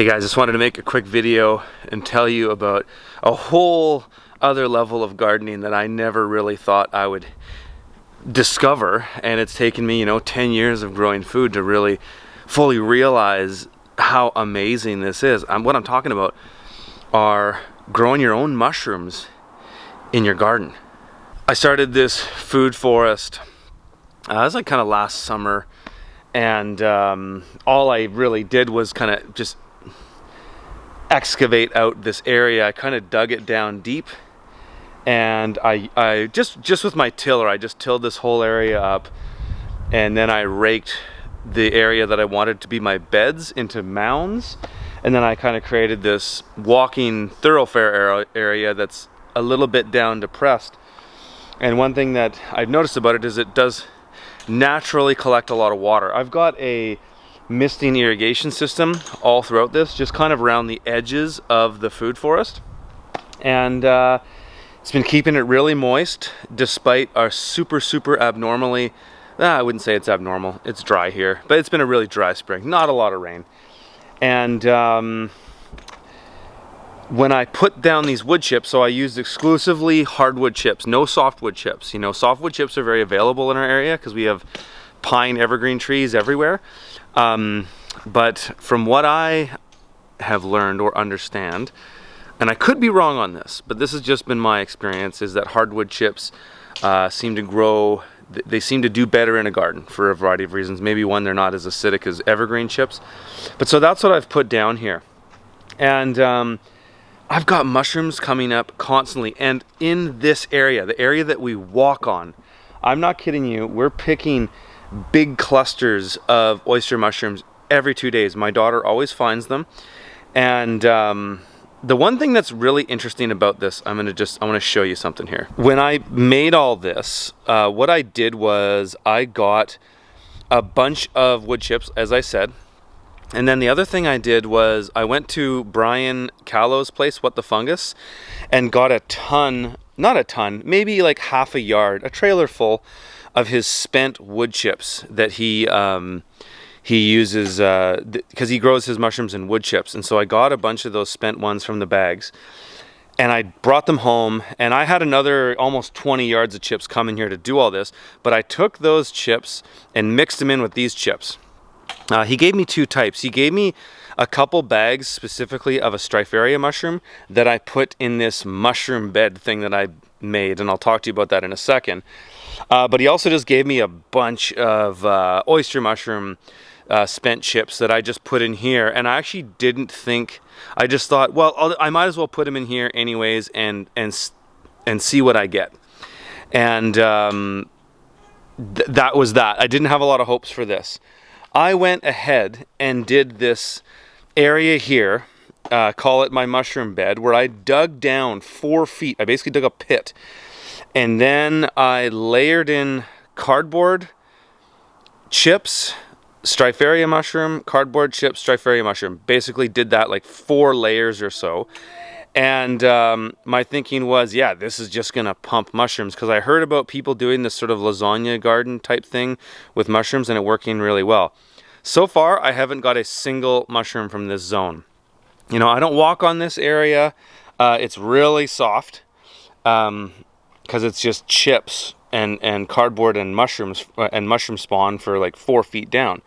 Hey guys, just wanted to make a quick video and tell you about a whole other level of gardening that I never really thought I would discover, and it's taken me 10 years of growing food to really fully realize how amazing this is. What I'm talking about are growing your own mushrooms in your garden. I started this food forest, it was like kind of last summer, and all I really did was kind of just excavate out this area. I kind of dug it down deep, and I just with my tiller, I just tilled this whole area up, and then I raked the area that I wanted to be my beds into mounds, and then I kind of created this walking thoroughfare area that's a little bit down depressed. And one thing that I've noticed about it is it does naturally collect a lot of water. I've got a misting irrigation system all throughout this, just kind of around the edges of the food forest, and it's been keeping it really moist despite our super abnormally, I wouldn't say it's abnormal, it's dry here, but it's been a really dry spring, not a lot of rain. And when I put down these wood chips, so I used exclusively hardwood chips, no softwood chips. Softwood chips are very available in our area because we have pine evergreen trees everywhere. But from what I have learned or understand, and I could be wrong on this, but this has just been my experience, is that hardwood chips seem to grow, they seem to do better in a garden for a variety of reasons. Maybe one, they're not as acidic as evergreen chips. But so that's what I've put down here. And I've got mushrooms coming up constantly. And in this area, the area that we walk on, I'm not kidding you, we're picking big clusters of oyster mushrooms every 2 days. My daughter always finds them. And the one thing that's really interesting about this, I want to show you something here. When I made all this, what I did was I got a bunch of wood chips, as I said. And then the other thing I did was I went to Brian Callow's place, What the Fungus, and got a ton, not a ton, maybe like half a yard, a trailer full of his spent wood chips that he uses because he grows his mushrooms in wood chips. And so I got a bunch of those spent ones from the bags, and I brought them home, and I had another almost 20 yards of chips coming here to do all this, but I took those chips and mixed them in with these chips. He gave me two types. He gave me a couple bags specifically of a Strypharia mushroom that I put in this mushroom bed thing that I made, and I'll talk to you about that in a second. But he also just gave me a bunch of oyster mushroom spent chips that I just put in here, and I actually didn't think, I just thought, well, I might as well put them in here anyways and see what I get. And that was that. I didn't have a lot of hopes for this. I went ahead and did this area here, call it my mushroom bed, where I dug down 4 feet. I basically dug a pit, and then I layered in cardboard chips, Strypharia mushroom, cardboard chips, Strypharia mushroom. Basically did that like 4 layers or so. And my thinking was, yeah, this is just gonna pump mushrooms, because I heard about people doing this sort of lasagna garden type thing with mushrooms and it working really well. So far, I haven't got a single mushroom from this zone. I don't walk on this area. It's really soft because it's just chips and cardboard and mushrooms and mushroom spawn for like 4 feet down.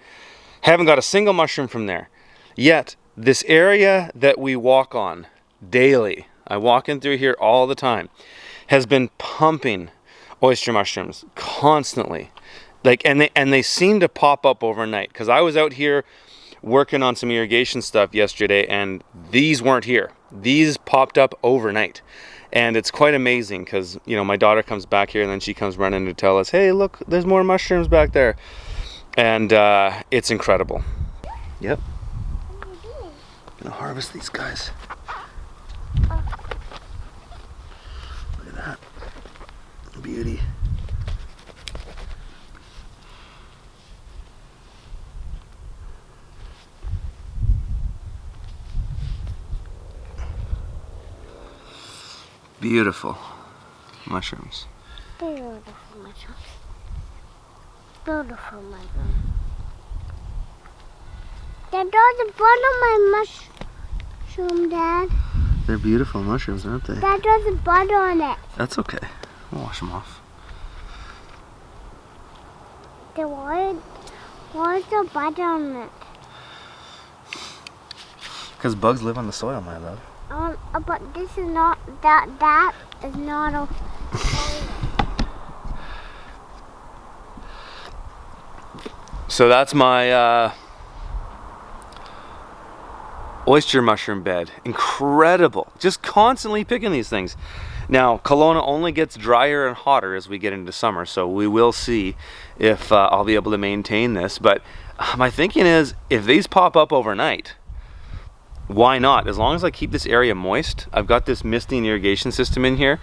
Haven't got a single mushroom from there. Yet, this area that we walk on daily, I walk in through here all the time, has been pumping oyster mushrooms constantly. And they seem to pop up overnight, because I was out here working on some irrigation stuff yesterday, and these weren't here. These popped up overnight. And it's quite amazing because, my daughter comes back here and then she comes running to tell us, hey, look, there's more mushrooms back there. And it's incredible. Yep. Gonna harvest these guys. Look at that. Beauty. Beautiful mushrooms. Beautiful mushrooms. Beautiful mushrooms. They're the bottom of my mushroom. Show them, Dad. They're beautiful mushrooms, aren't they? Dad, there's a bud on it. That's okay. We'll wash them off. Why is there bud on it? Because bugs live on the soil, my love. But this is not, that is not a... So that's my oyster mushroom bed. Incredible. Just constantly picking these things. Now, Kelowna only gets drier and hotter as we get into summer, so we will see if I'll be able to maintain this. But my thinking is, if these pop up overnight, why not? As long as I keep this area moist. I've got this misting irrigation system in here.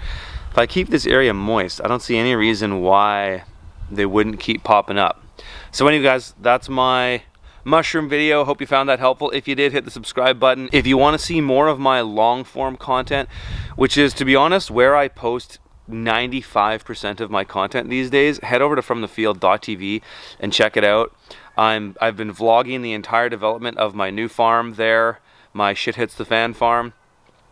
If I keep this area moist, I don't see any reason why they wouldn't keep popping up. So anyway, guys, that's my mushroom video. Hope you found that helpful. If you did, hit the subscribe button. If you want to see more of my long form content, which is, to be honest, where I post 95% of my content these days, head over to fromthefield.tv and check it out. I've been vlogging the entire development of my new farm there, my Shit Hits the Fan farm,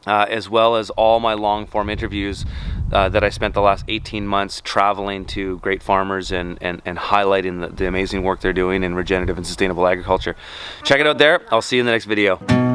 as well as all my long form interviews that I spent the last 18 months traveling to great farmers and highlighting the amazing work they're doing in regenerative and sustainable agriculture. Check it out there. I'll see you in the next video.